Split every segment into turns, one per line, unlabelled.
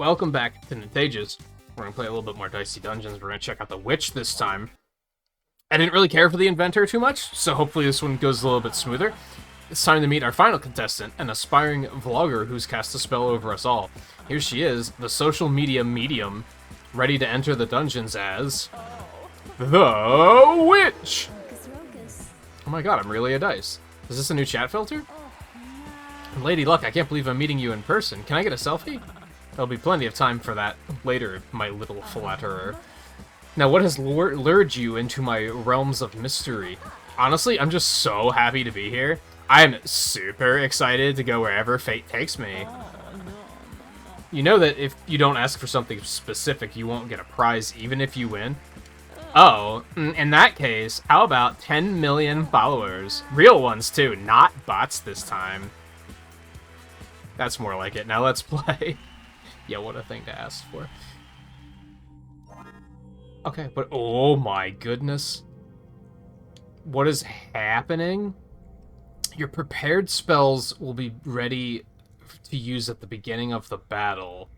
Welcome back to Nintagious. We're gonna play a little bit more Dicey Dungeons. We're gonna check out the Witch this time. I didn't really care for the Inventor too much, so hopefully this one goes a little bit smoother. It's time to meet our final contestant, an aspiring vlogger who's cast a spell over us all. Here she is, the social media medium, ready to enter the dungeons as... the Witch! Oh my god, I'm really a dice. Is this a new chat filter? Lady Luck, I can't believe I'm meeting you in person. Can I get a selfie? There'll be plenty of time for that later, my little flatterer. Now, what has lured you into my realms of mystery? Honestly, I'm just so happy to be here. I'm super excited to go wherever fate takes me. You know that if you don't ask for something specific, you won't get a prize even if you win? Oh, in that case, how about 10 million followers? Real ones, too, not bots this time. That's more like it. Now let's play. Yeah, what a thing to ask for. Okay, but oh my goodness. What is happening? Your prepared spells will be ready to use at the beginning of the battle.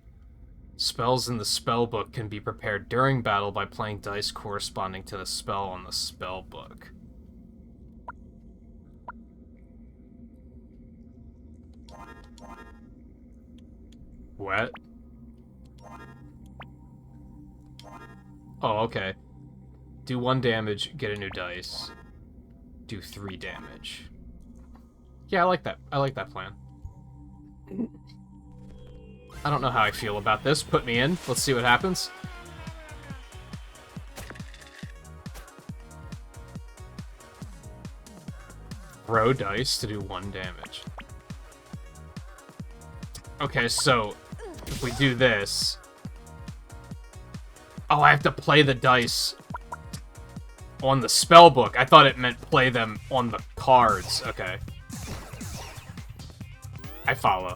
Spells in the spell book can be prepared during battle by playing dice corresponding to the spell on the spell book. What? Oh, okay. Do 1 damage, get a new dice. Do 3 damage. Yeah, I like that. I like that plan. I don't know how I feel about this. Put me in. Let's see what happens. Throw dice to do 1 damage. Okay, so if we do this... Oh, I have to play the dice on the spell book. I thought it meant play them on the cards. Okay. I follow.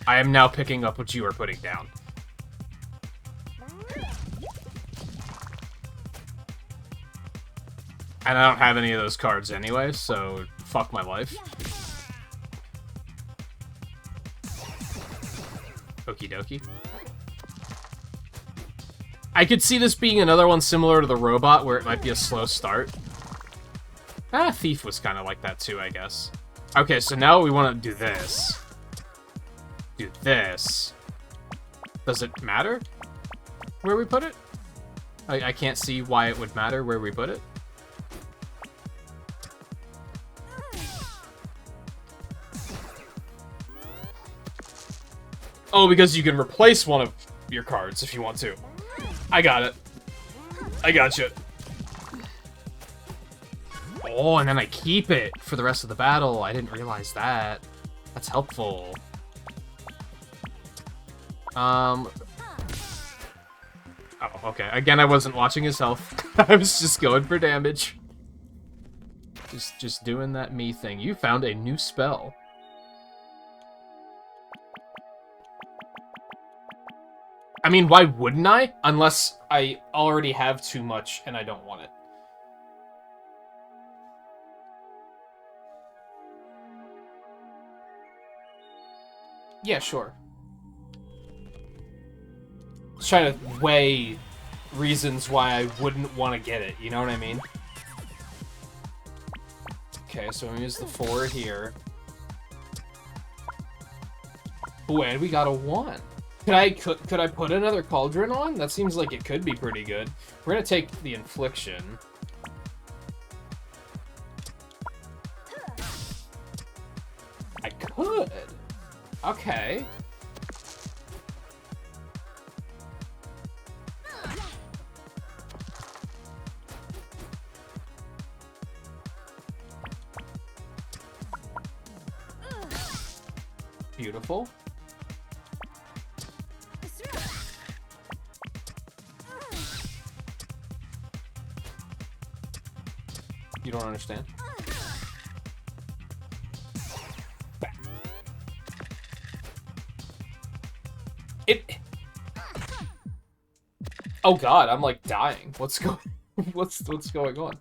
I am now picking up what you are putting down. And I don't have any of those cards anyway, so fuck my life. Okie dokie. I could see this being another one similar to the robot, where it might be a slow start. Ah, Thief was kind of like that too, I guess. Okay, so now we want to do this. Do this. Does it matter where we put it? I can't see why it would matter where we put it. Oh, because you can replace one of your cards if you want to. I got it. I gotcha. Oh, and then I keep it for the rest of the battle. I didn't realize that. That's helpful. Oh, okay. Again, I wasn't watching his health. I was just going for damage. Just doing that me thing. You found a new spell. I mean, why wouldn't I? Unless I already have too much and I don't want it. Yeah, sure. Just trying to weigh reasons why I wouldn't want to get it, you know what I mean? Okay, so I'm gonna use the 4 here. Ooh, and we got a 1. Could I put another cauldron on? That seems like it could be pretty good. We're gonna take the infliction. I could. Okay. Beautiful. You don't understand? Oh god, I'm like dying. What's going on?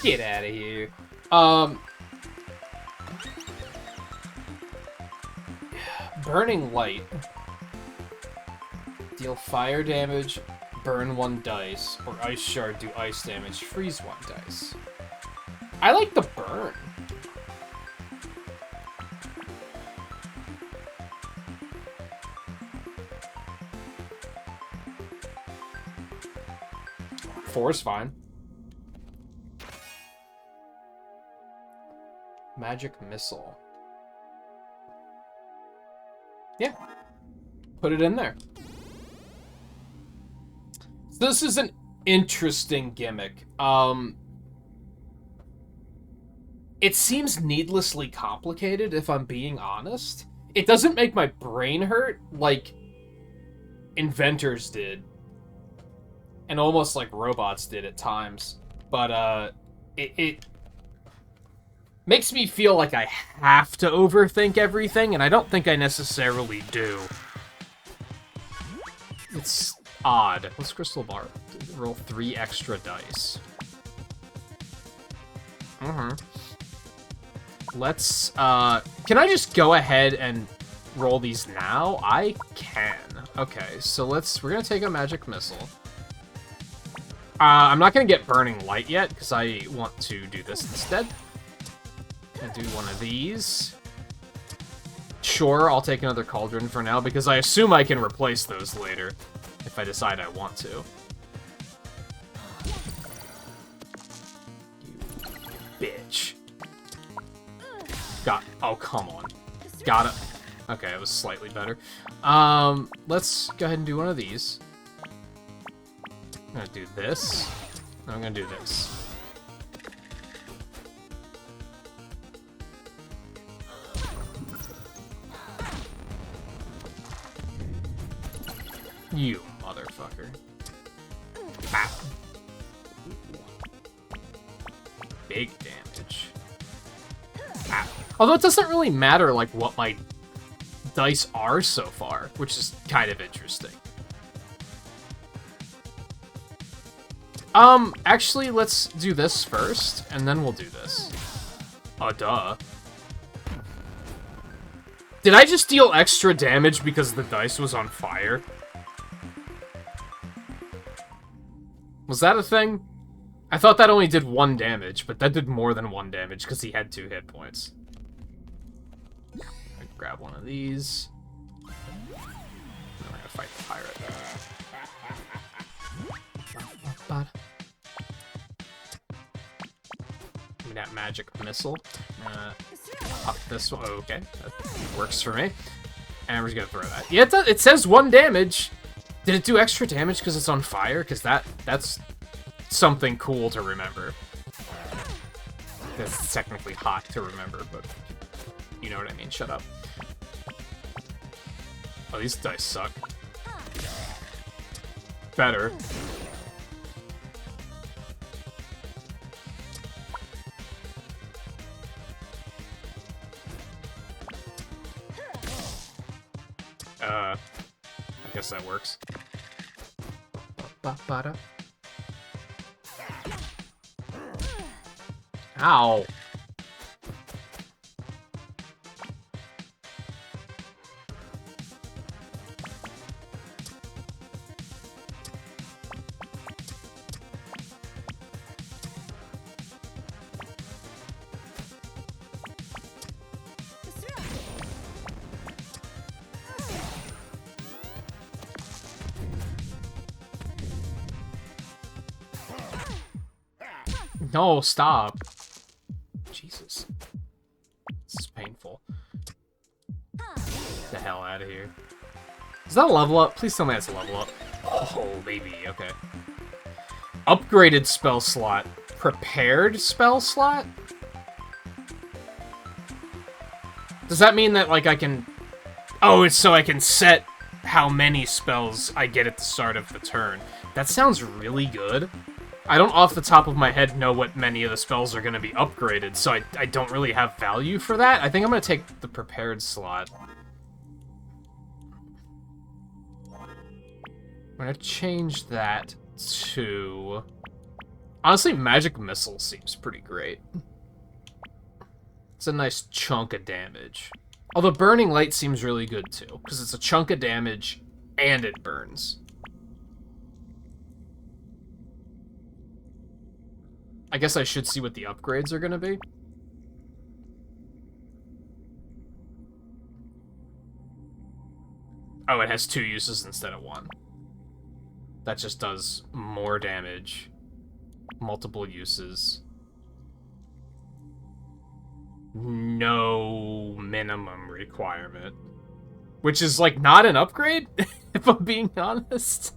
Get out of here. Burning Light. Deal fire damage, burn 1 dice, or ice shard, do ice damage, freeze 1 dice. I like the burn. Four is fine. Magic missile. Yeah. Put it in there. This is an interesting gimmick. It seems needlessly complicated, if I'm being honest. It doesn't make my brain hurt like inventors did. And almost like robots did at times. But, it makes me feel like I have to overthink everything, and I don't think I necessarily do. It's odd. Let's crystal bar. Roll 3 extra dice. Let's, can I just go ahead and roll these now? I can. Okay, so we're gonna take a magic missile. I'm not gonna get burning light yet, because I want to do this instead. I'm gonna do one of these. Sure, I'll take another cauldron for now, because I assume I can replace those later, if I decide I want to. You bitch. Oh, come on. Got it. Okay, it was slightly better. Let's go ahead and do one of these. I'm gonna do this. I'm gonna do this. You motherfucker. Ah. Big damage. Ah. Although it doesn't really matter, like, what my dice are so far, which is kind of interesting. Actually, let's do this first, and then we'll do this. Oh, duh. Did I just deal extra damage because the dice was on fire? Was that a thing? I thought that only did 1 damage, but that did more than 1 damage because he had 2 hit points. Grab one of these. Then we're gonna fight the pirate. Give me that magic missile. Pop this one. Oh, okay, that works for me. And we're just gonna throw that. Yeah, it says 1 damage. Did it do extra damage because it's on fire? Because that's something cool to remember. That's technically hot to remember, but you know what I mean. Shut up. Oh, these dice suck. Better. I guess that works. Ow. No, stop. Jesus. This is painful. Get the hell out of here. Is that a level up? Please tell me that's a level up. Oh, baby. Okay. Upgraded spell slot. Prepared spell slot? Does that mean that, like, I can... Oh, it's so I can set how many spells I get at the start of the turn. That sounds really good. I don't off the top of my head know what many of the spells are going to be upgraded, so I don't really have value for that. I think I'm going to take the prepared slot. I'm going to change that to... Honestly, Magic Missile seems pretty great. It's a nice chunk of damage. Although Burning Light seems really good too, because it's a chunk of damage And it burns. I guess I should see what the upgrades are gonna be. Oh, it has 2 uses instead of 1. That just does more damage. Multiple uses. No minimum requirement. Which is, like, not an upgrade, if I'm being honest.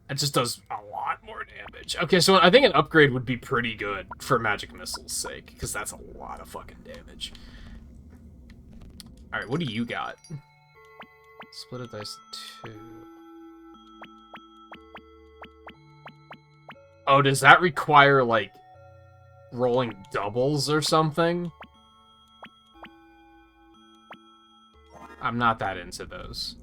It just does a lot more damage. Okay, so I think an upgrade would be pretty good for Magic Missile's sake, because that's a lot of fucking damage. Alright, what do you got? Split a dice 2. Oh, does that require, like, rolling doubles or something? I'm not that into those.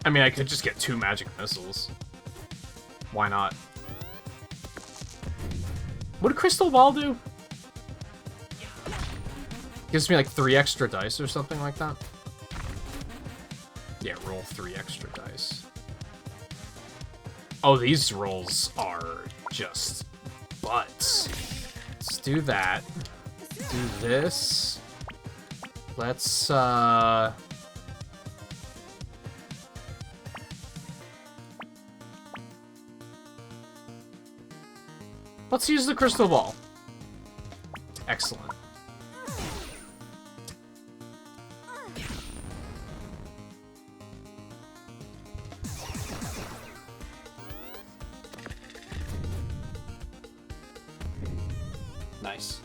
I mean, I could just get 2 magic missiles. Why not? What did Crystal Ball do? Gives me like 3 extra dice or something like that. Yeah, roll 3 extra dice. Oh, these rolls are just butts. Let's do that. Do this. Let's, let's use the crystal ball. Excellent. Nice.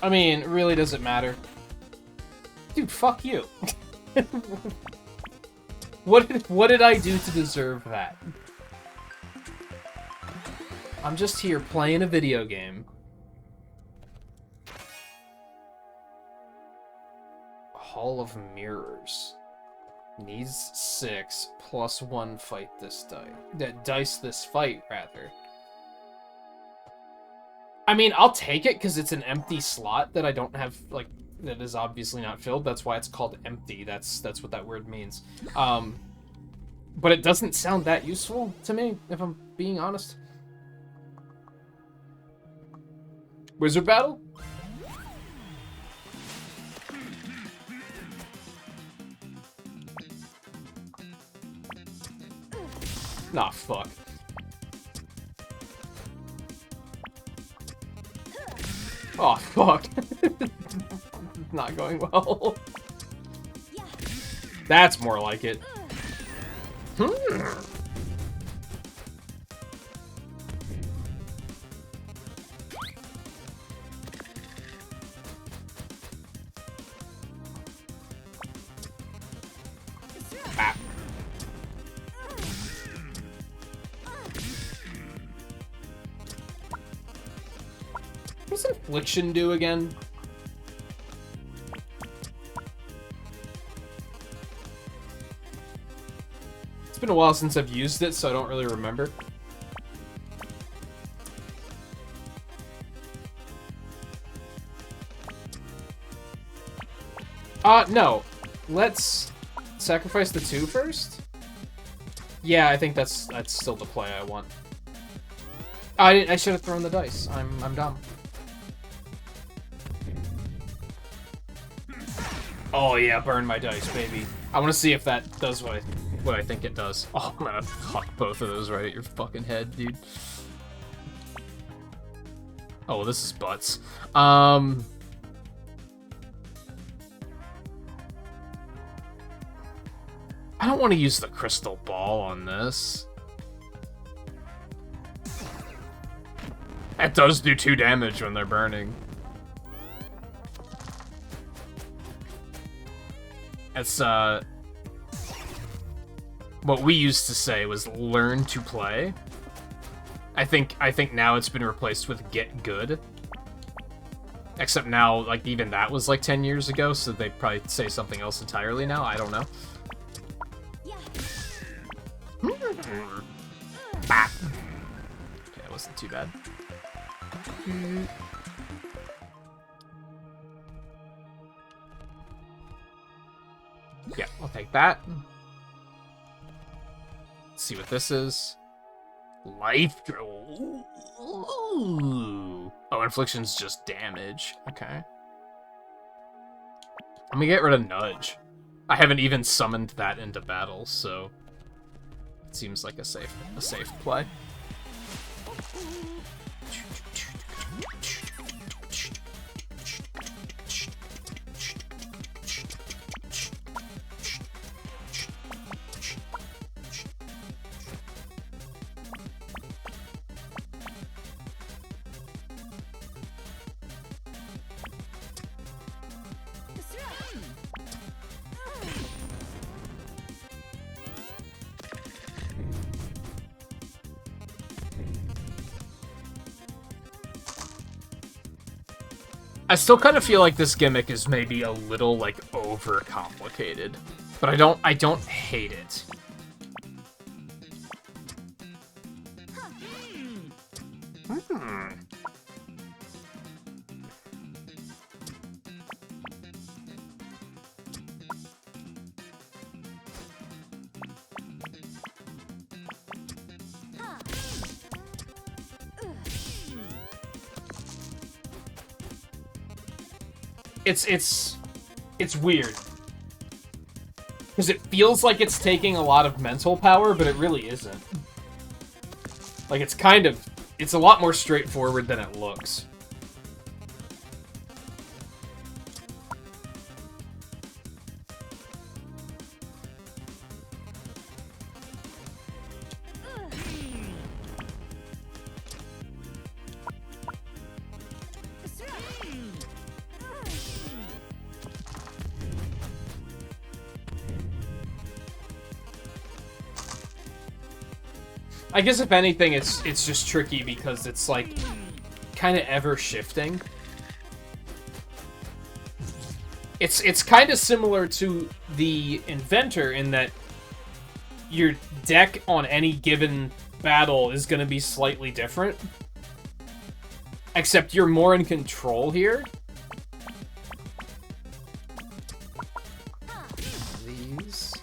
I mean, really, does it matter? Dude, fuck you. What did I do to deserve that? I'm just here playing a video game. Hall of Mirrors. Needs 6 plus 1 fight this die. Dice this fight, rather. I mean, I'll take it because it's an empty slot that I don't have, like, that is obviously not filled. That's why it's called empty. That's what that word means. But it doesn't sound that useful to me, if I'm being honest. Wizard battle? Nah, fuck. Oh, fuck. Not going well. That's more like it. Ah. What's Infliction do again? It's been a while since I've used it, so I don't really remember. No. Let's sacrifice the 2 first? Yeah, I think that's still the play I want. I should have thrown the dice. I'm dumb. Oh yeah, burn my dice, baby. I want to see if that does what I think it does. Oh, I'm gonna huck both of those right at your fucking head, dude. Oh, well, this is butts. I don't want to use the crystal ball on this. It does do 2 damage when they're burning. It's, what we used to say was learn to play. I think now it's been replaced with Get Good. Except now, like, even that was like 10 years ago, so they'd probably say something else entirely now. I don't know. Bap. Okay, that wasn't too bad. Yeah, I'll take that. Let's see what this is. Life. Ooh. Oh, infliction's just damage. Okay. Let me get rid of Nudge. I haven't even summoned that into battle, so it seems like a safe play. I still kind of feel like this gimmick is maybe a little, like, overcomplicated. But I don't hate it. It's weird. Because it feels like it's taking a lot of mental power, but it really isn't. Like, it's a lot more straightforward than it looks. I guess if anything, it's just tricky because it's like kind of ever shifting. It's kind of similar to the Inventor in that your deck on any given battle is going to be slightly different. Except you're more in control here. These.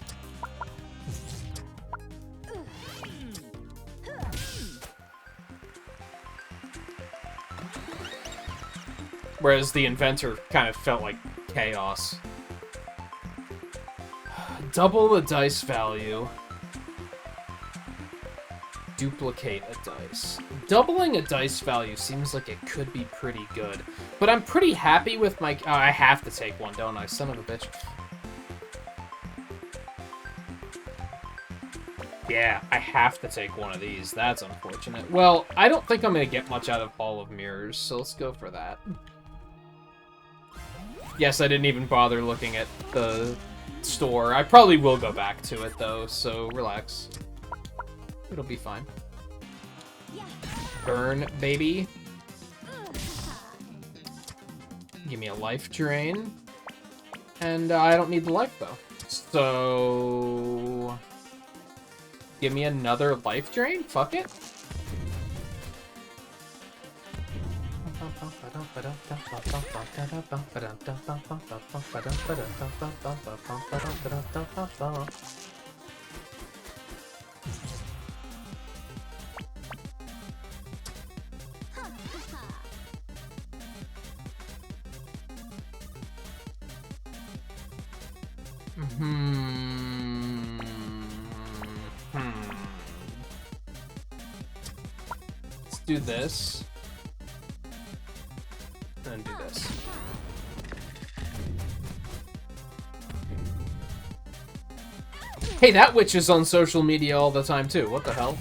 Whereas the Inventor kind of felt like chaos. Double the dice value. Duplicate a dice. Doubling a dice value seems like it could be pretty good. But I'm pretty happy with my... Oh, I have to take one, don't I? Son of a bitch. Yeah, I have to take one of these. That's unfortunate. Well, I don't think I'm going to get much out of Hall of Mirrors, so let's go for that. Yes, I didn't even bother looking at the store. I probably will go back to it, though, so relax. It'll be fine. Burn, baby. Give me a life drain. And I don't need the life, though. So... give me another life drain? Fuck it. Let's do this. And do this. Hey, that witch is on social media all the time too. What the hell?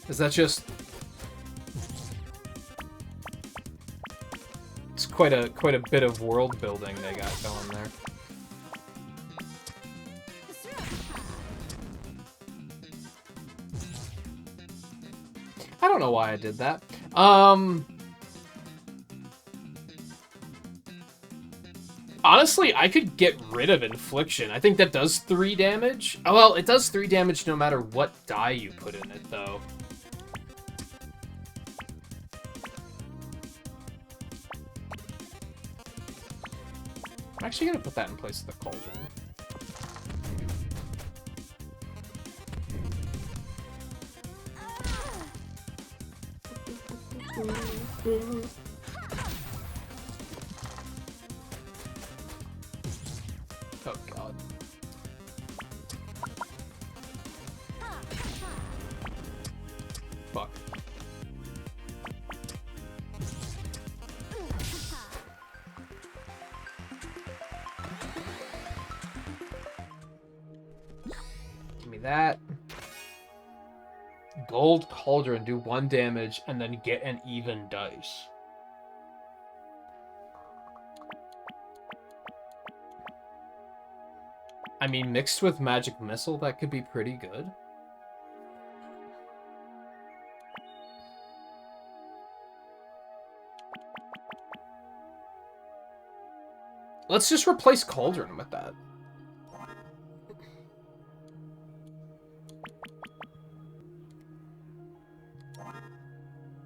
Is that just... It's quite a bit of world building they got going there. I don't know why I did that. Honestly, I could get rid of Infliction. I think that does 3 damage. Oh, well, it does 3 damage no matter what die you put in it, though. I'm actually gonna put that in place of the Cauldron. Oh god. Fuck. Give me that. Gold Cauldron, do 1 damage, and then get an even dice. I mean, mixed with Magic Missile, that could be pretty good. Let's just replace Cauldron with that.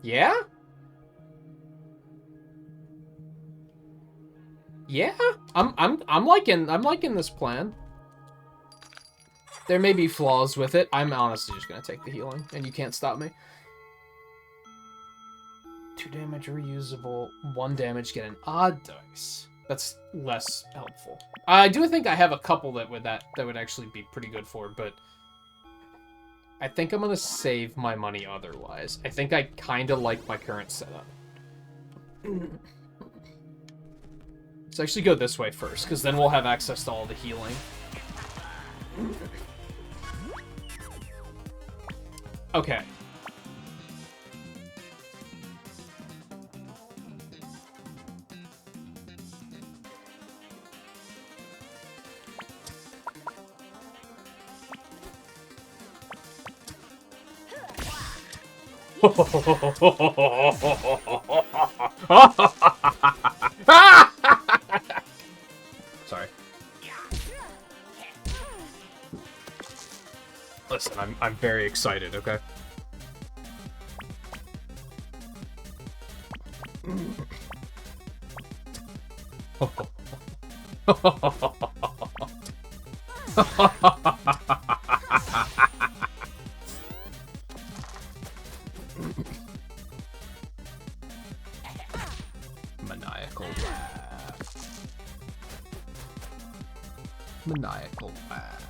Yeah? Yeah? I'm liking this plan. There may be flaws with it. I'm honestly just gonna take the healing, and you can't stop me. 2 damage reusable, 1 damage, get an odd dice. That's less helpful. I do think I have a couple that would actually be pretty good for, but I think I'm gonna save my money otherwise. I think I kinda like my current setup. Let's actually go this way first, because then we'll have access to all the healing. Okay. Sorry. Listen, I'm very excited, okay? Maniacal laugh. Maniacal laugh.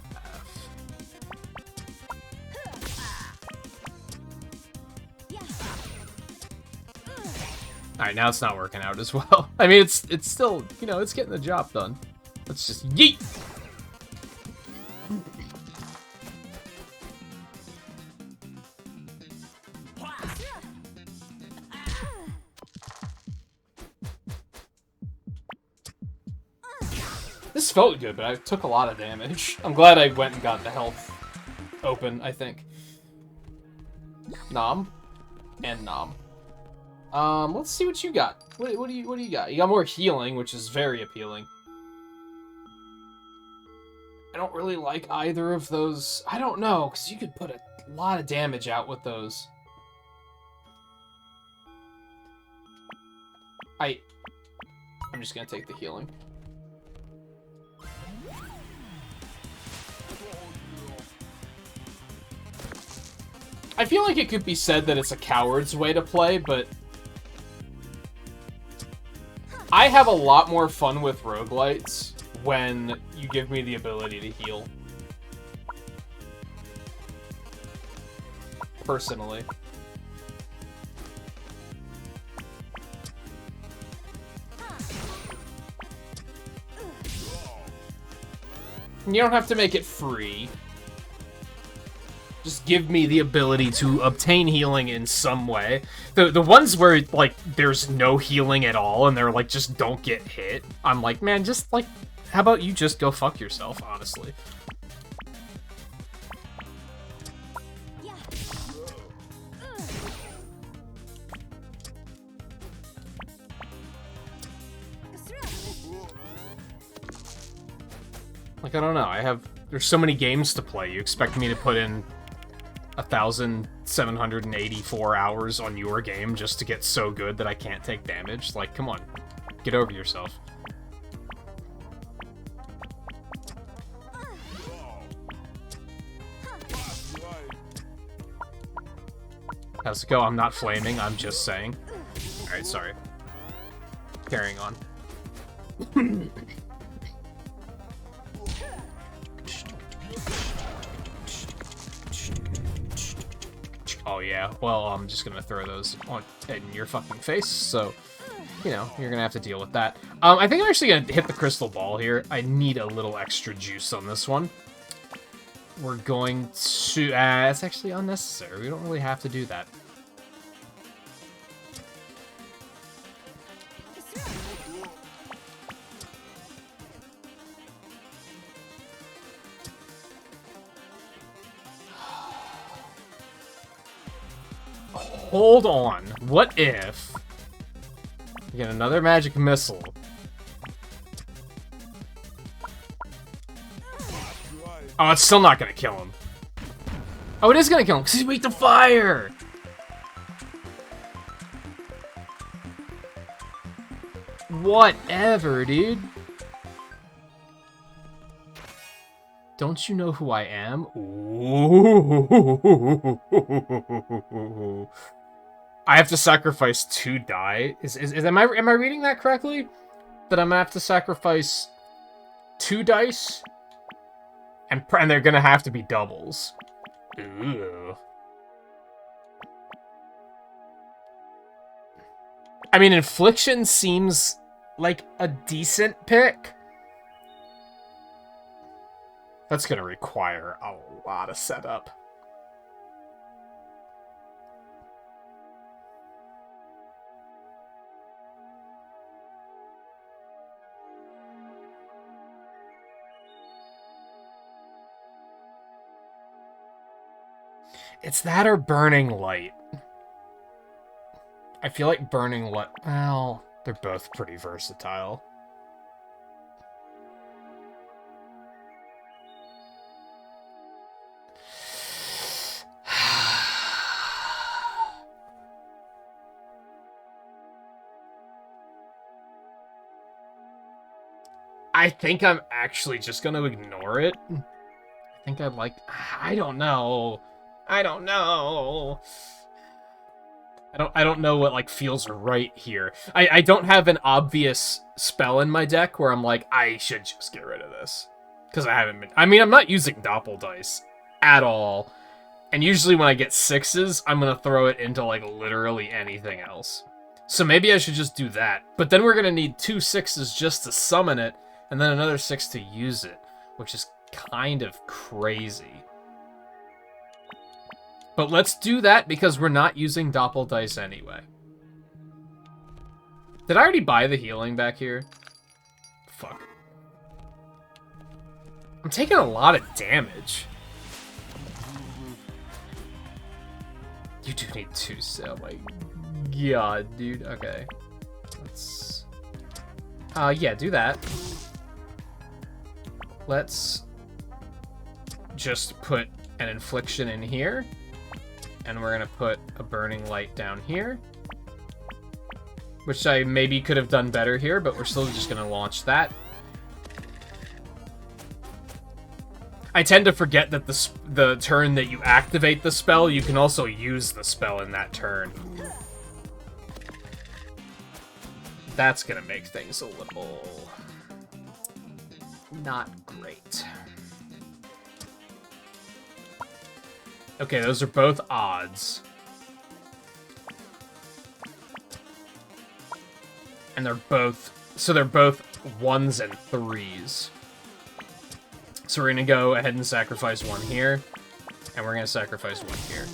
Alright, now it's not working out as well. I mean, it's still, you know, it's getting the job done. Let's just yeet! This felt good, but I took a lot of damage. I'm glad I went and got the health open, I think. Nom. And Nom. Let's see what you got. What do you got? You got more healing, which is very appealing. I don't really like either of those. I don't know, because you could put a lot of damage out with those. I'm just gonna take the healing. I feel like it could be said that it's a coward's way to play, but I have a lot more fun with roguelites when you give me the ability to heal. Personally. You don't have to make it free. Just give me the ability to obtain healing in some way. The ones where, like, there's no healing at all and they're like, just don't get hit. I'm like, man, just, like, how about you just go fuck yourself, honestly. Like, I don't know. There's so many games to play. You expect me to put in 1,784 hours on your game just to get so good that I can't take damage? Like, come on. Get over yourself. How's it go? I'm not flaming, I'm just saying. Alright, sorry. Carrying on. Oh yeah, well, I'm just gonna throw those on in your fucking face, so, you know, you're gonna have to deal with that. I think I'm actually gonna hit the crystal ball here. I need a little extra juice on this one. We're going to... it's actually unnecessary. We don't really have to do that. Hold on. What if we get another magic missile? Oh, it's still not gonna kill him. Oh, it is gonna kill him, because he's weak to fire! Whatever, dude. Don't you know who I am? Ooh. I have to sacrifice 2 die. Am I reading that correctly? That I'm gonna have to sacrifice 2 dice? And they're gonna have to be doubles. Ooh. I mean, Infliction seems like a decent pick. That's gonna require a lot of setup. It's that or Burning Light. I feel like Burning Light... Well, they're both pretty versatile. I think I'm actually just gonna ignore it. I think I'd like... I don't know. I don't know. I don't know what, like, feels right here. I don't have an obvious spell in my deck where I'm like, I should just get rid of this. Because I haven't been... I mean, I'm not using Doppel Dice at all. And usually when I get 6s, I'm gonna throw it into, like, literally anything else. So maybe I should just do that. But then we're gonna need 2 6s just to summon it, and then another 6 to use it, which is kind of crazy. But let's do that because we're not using Doppel Dice anyway. Did I already buy the healing back here? Fuck. I'm taking a lot of damage. You do need 2, oh my god, dude. Okay. Let's... yeah, do that. Let's just put an Infliction in here. And we're gonna put a Burning Light down here. Which I maybe could have done better here, but we're still just gonna launch that. I tend to forget that the turn that you activate the spell, you can also use the spell in that turn. That's gonna make things a little... not great. Okay, those are both odds. And they're both... So they're both 1s and 3s. So we're gonna go ahead and sacrifice 1 here. And we're gonna sacrifice 1 here.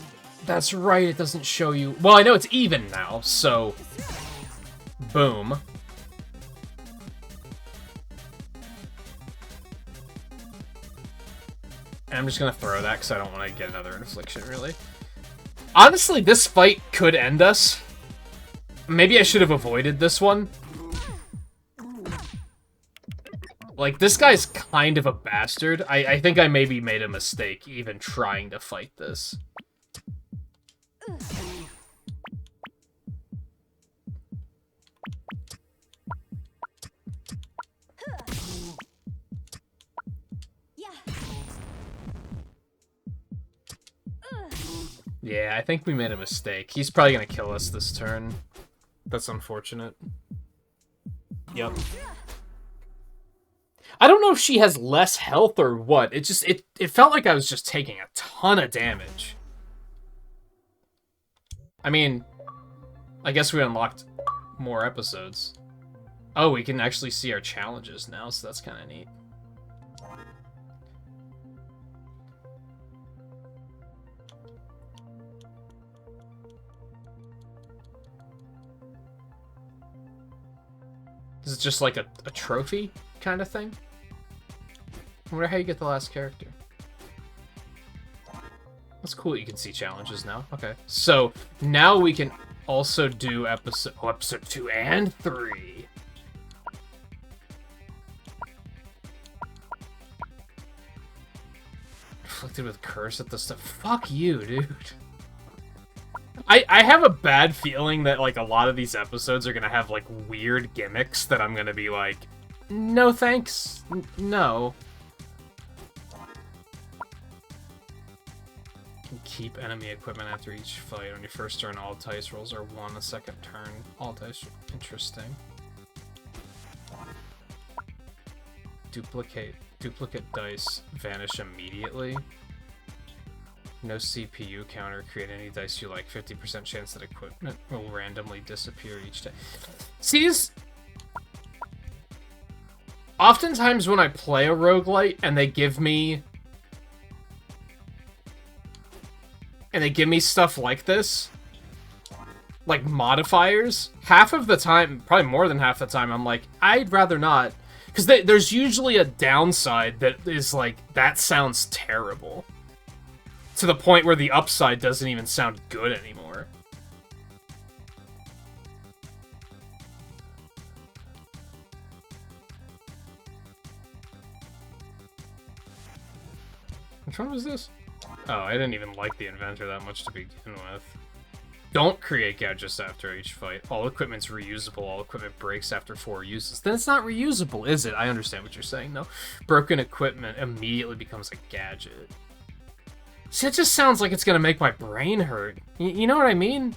That's right, it doesn't show you... Well, I know it's even now, so... Boom. And I'm just gonna throw that because I don't want to get another Infliction, really. Honestly, this fight could end us. Maybe I should have avoided this one. Like, this guy's kind of a bastard. I think I maybe made a mistake even trying to fight this. Yeah, I think we made a mistake. He's probably gonna kill us this turn. That's unfortunate. Yep. I don't know if she has less health or what. It felt like I was just taking a ton of damage. I mean, I guess we unlocked more episodes. Oh, we can actually see our challenges now, so that's kind of neat. Is it just like a trophy kind of thing? I wonder how you get the last character. That's cool that you can see challenges now. Okay. So, now we can also do episode 2 and 3. Afflicted with curse at the stuff. Fuck you, dude. I have a bad feeling that, like, a lot of these episodes are gonna have, like, weird gimmicks that I'm gonna be like, no thanks, no. Can keep enemy equipment after each fight. On your first turn, all dice rolls are 1. A second turn, all dice... Interesting. Duplicate dice vanish immediately. No CPU counter. Create any dice you like. 50% chance that equipment will randomly disappear each day. See, oftentimes when I play a roguelite and they give me stuff like this, like modifiers, half of the time, probably more than half the time, I'm like, I'd rather not. Because there's usually a downside that is like, that sounds terrible. To the point where the upside doesn't even sound good anymore. Which one was this? Oh, I didn't even like the inventor that much to begin with. Don't create gadgets after each fight. All equipment's reusable. All equipment breaks after 4 uses. Then it's not reusable, is it? I understand what you're saying, though. Broken equipment immediately becomes a gadget. See, it just sounds like it's gonna make my brain hurt. You know what I mean?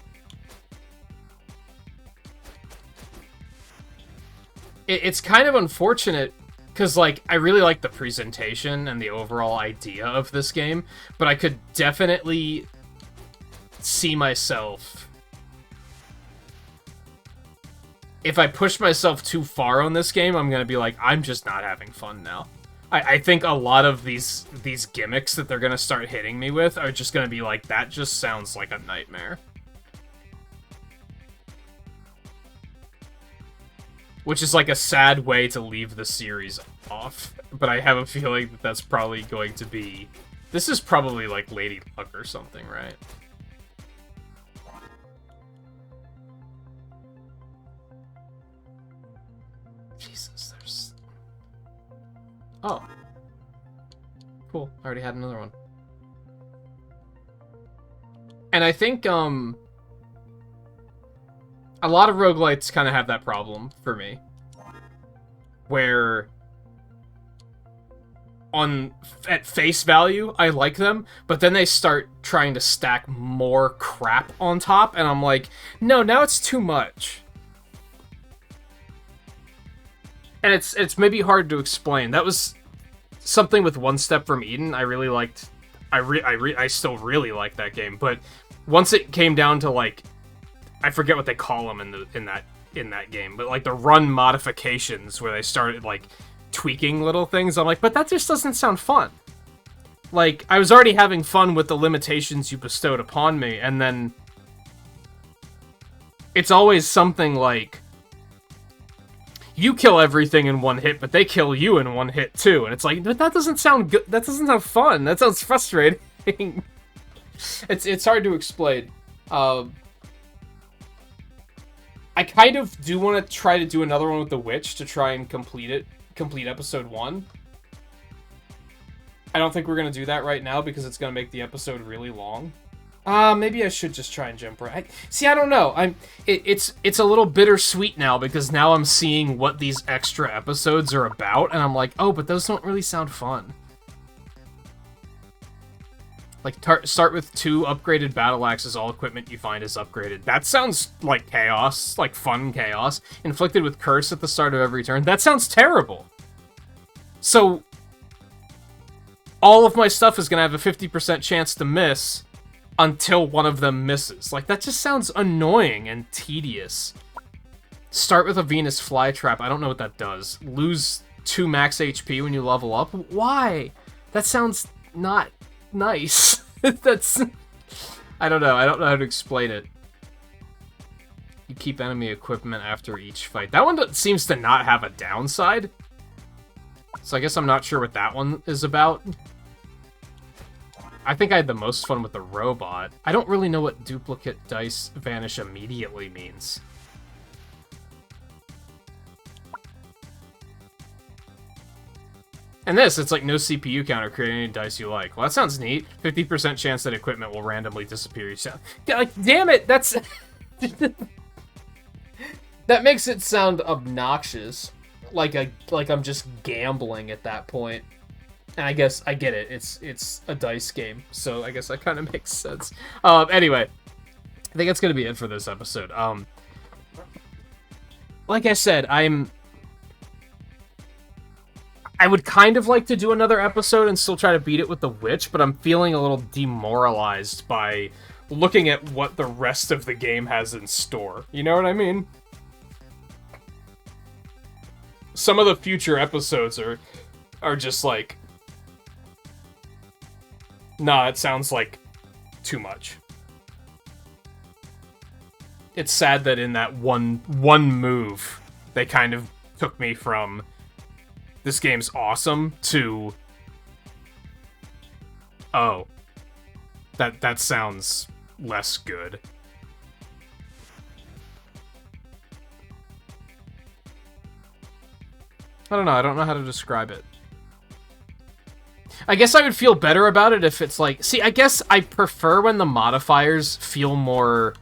It's kind of unfortunate, because, like, I really like the presentation and the overall idea of this game, but I could definitely see myself... If I push myself too far on this game, I'm gonna be like, I'm just not having fun now. I think a lot of these gimmicks that they're gonna start hitting me with are just gonna be like, that just sounds like a nightmare. Which is like a sad way to leave the series off, but I have a feeling that that's probably going to be... This is probably like Lady Luck or something, right? Jesus, there's... Oh. Cool. I already had another one. And I think, a lot of roguelites kind of have that problem for me. Where... At face value, I like them, but then they start trying to stack more crap on top, and I'm like, no, now it's too much. And it's maybe hard to explain. That was something with One Step from Eden I really liked. I still really like that game, but once it came down to, like, I forget what they call them in that game, but like the run modifications where they started like tweaking little things, I'm like, but that just doesn't sound fun. Like, I was already having fun with the limitations you bestowed upon me, and then it's always something like, you kill everything in one hit, but they kill you in one hit too. And it's like, but that doesn't sound good. That doesn't sound fun. That sounds frustrating. It's hard to explain. I kind of do want to try to do another one with the Witch to try and complete episode 1. I don't think we're going to do that right now because it's going to make the episode really long. Maybe I should just try and jump right. See, I don't know. It's a little bittersweet now because now I'm seeing what these extra episodes are about, and I'm like, oh, but those don't really sound fun. Like, start with 2 upgraded battle axes, all equipment you find is upgraded. That sounds like chaos, like fun chaos. Inflicted with curse at the start of every turn. That sounds terrible. So, all of my stuff is going to have a 50% chance to miss until one of them misses. Like, that just sounds annoying and tedious. Start with a Venus flytrap. I don't know what that does. Lose 2 max HP when you level up. Why? That sounds not nice. That's... I don't know. I don't know how to explain it. You keep enemy equipment after each fight. That one seems to not have a downside. So I guess I'm not sure what that one is about. I think I had the most fun with the robot. I don't really know what duplicate dice vanish immediately means. And this, it's like no CPU counter, create any dice you like. Well, that sounds neat. 50% chance that equipment will randomly disappear each time. Like, damn it, that's... That makes it sound obnoxious. Like I'm just gambling at that point. And I guess I get it. It's a dice game, so I guess that kind of makes sense. Anyway, I think that's gonna be it for this episode. Like I said, I would kind of like to do another episode and still try to beat it with the Witch, but I'm feeling a little demoralized by looking at what the rest of the game has in store. You know what I mean? Some of the future episodes are just like, nah, it sounds like too much. It's sad that in that one move, they kind of took me from this game's awesome to, oh, that sounds less good. I don't know. I don't know how to describe it. I guess I would feel better about it if it's like... See, I guess I prefer when the modifiers feel more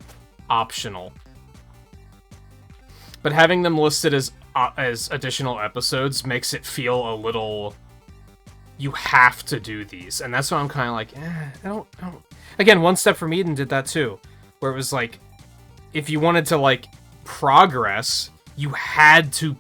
optional. But having them listed as additional episodes makes it feel a little... You have to do these. And that's why I'm kind of like, I don't... Again, One Step from Eden did that too. Where it was like, if you wanted to, like, progress... You had to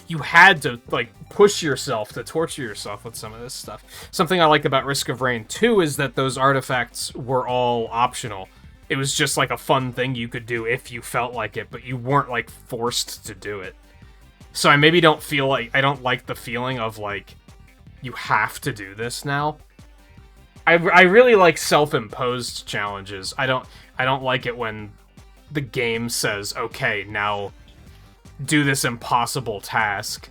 you had to, like, push yourself to torture yourself with some of this stuff. Something I like about Risk of Rain 2 is that those artifacts were all optional. It was just, like, a fun thing you could do if you felt like it, but you weren't, like, forced to do it. So I maybe don't feel like... I don't like the feeling of, like, you have to do this now. I really like self-imposed challenges. I don't like it when the game says, okay, now... do this impossible task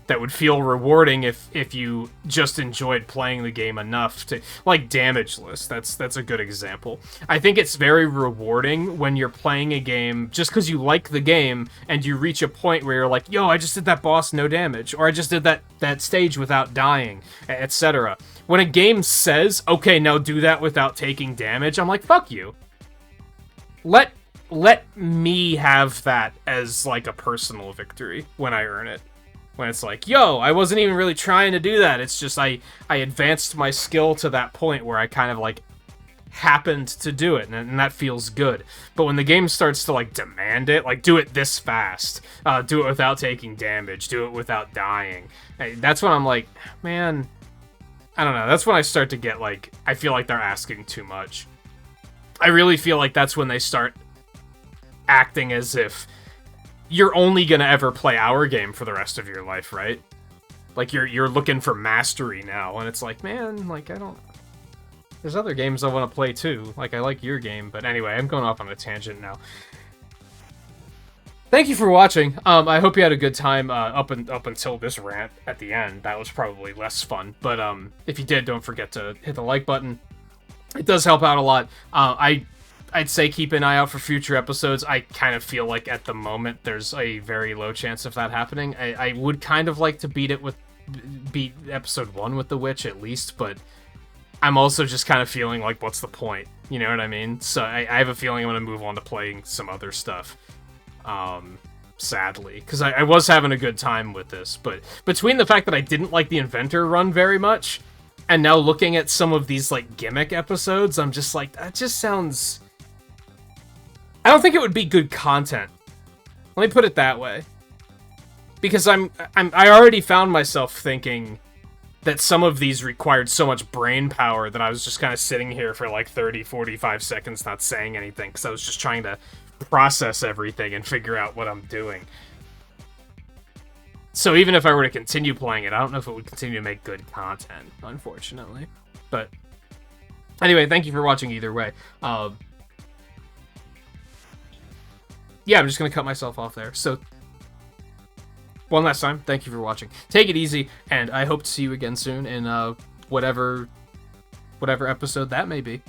that would feel rewarding if you just enjoyed playing the game enough to, like, Damageless. That's a good example. I think it's very rewarding when you're playing a game just because you like the game and you reach a point where you're like, yo, I just did that boss no damage, or I just did that stage without dying, etc. When a game says, okay, now do that without taking damage, I'm like, fuck you. Let me have that as, like, a personal victory when I earn it. When it's like, yo, I wasn't even really trying to do that. It's just I advanced my skill to that point where I kind of, like, happened to do it, and that feels good. But when the game starts to, like, demand it, like, do it this fast, do it without taking damage, do it without dying, that's when I'm like, man, I don't know. That's when I start to get, like, I feel like they're asking too much. I really feel like that's when they start acting as if you're only gonna ever play our game for the rest of your life, right? Like, you're looking for mastery now, and it's like, man, like, I don't... There's other games I want to play too. Like, I like your game, but anyway, I'm going off on a tangent now. Thank you for watching. I hope you had a good time up until this rant at the end. That was probably less fun, but if you did, don't forget to hit the like button. It does help out a lot. I'd say keep an eye out for future episodes. I kind of feel like at the moment there's a very low chance of that happening. I would kind of like to beat episode 1 with the witch at least, but I'm also just kind of feeling like, what's the point? You know what I mean? So I have a feeling I'm going to move on to playing some other stuff. Sadly, because I was having a good time with this, but between the fact that I didn't like the Inventor run very much, and now looking at some of these, like, gimmick episodes, I'm just like, that just sounds... I don't think it would be good content. Let me put it that way. Because I already found myself thinking that some of these required so much brain power that I was just kind of sitting here for like 30, 45 seconds not saying anything, because I was just trying to process everything and figure out what I'm doing. So even if I were to continue playing it, I don't know if it would continue to make good content, unfortunately. But anyway, thank you for watching either way. Yeah, I'm just going to cut myself off there. So, one last time, thank you for watching. Take it easy, and I hope to see you again soon in whatever episode that may be.